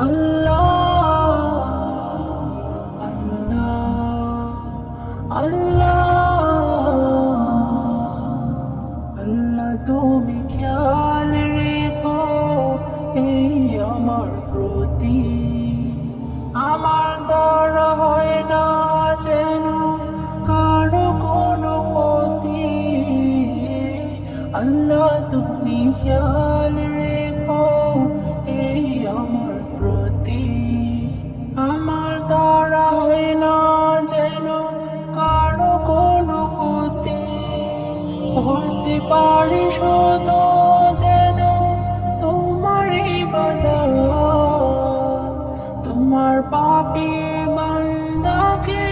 আল্লাহ আল্লাহ আল্লাহ তুমি খেয়াল রেখো এই আমার প্রতি আমার দ্বারা হয় না যেন কারো কোনো ক্ষতি আল্লাহ তুমি খেয়াল রেখো এই আমার প্রতি আমার দ্বারা হয় না যেন কারো কোনো ক্ষতি করতে পারি শুধু যেন তোমার ইবাদত তোমার পাপী বান্দাকে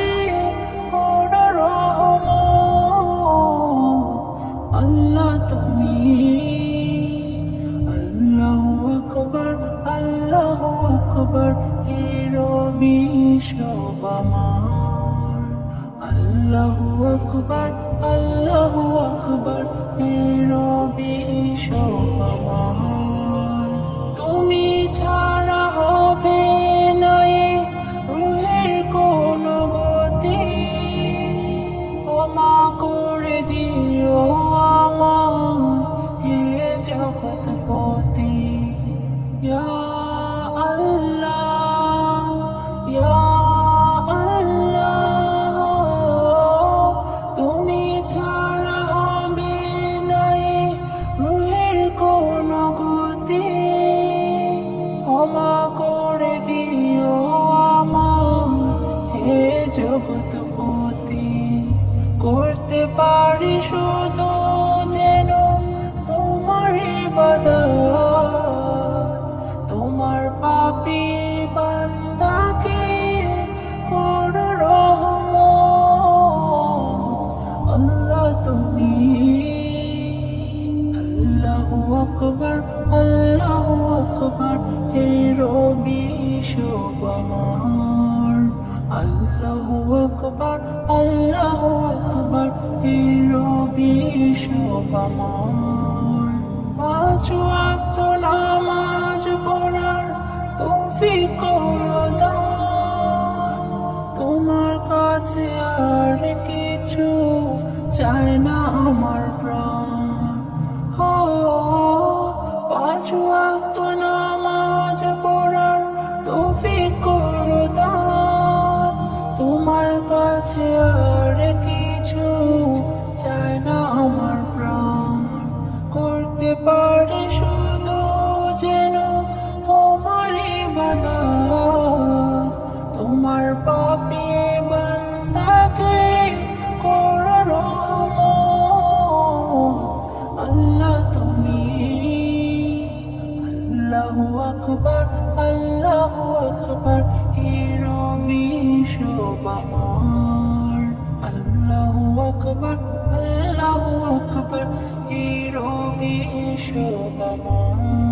করো রহমত আল্লাহ তুমি আল্লাহু আকবার হে রবি সব আমার আল্লাহু আকবার হে রবি সব আমার তুমি ছাড়া হবে নাই রুহের কোনো গতি ক্ষমা করে দিও আমার হে জগৎপতি ইয়া আল্লাহ ইয়া আল্লাহ তুমি ছাড়া হবে নাই রুহের কোনো গতি ক্ষমা করে দিও আমার হে জগৎপতি করতে পারি শুধু যেন তোমার ইবাদত তোমার পাপী বান্দাকে করো রহমত আল্লাহ তুমি আল্লাহু আকবার হে রবি সব আমার আল্লাহু আকবার হে রবি সব আমার পাঁচ ওয়াক্ত নামাজ পড়ার তৌফিক করো দান তোমার কাছে আর কিছু চায় না আমার প্রাণ ও পাঁচ ওয়াক্ত নামাজ পড়ার তৌফিক করো দান তোমার কাছে আর কিছু চায় না আমার প্রাণ করতে পারে শুধু যেন তোমার ইবাদত তোমার পাপী বান্দাকে করো রহমত আল্লাহ তুমি আল্লাহু আকবার হে রবি সব আমার আল্লাহু আকবার হে রবি সব আমার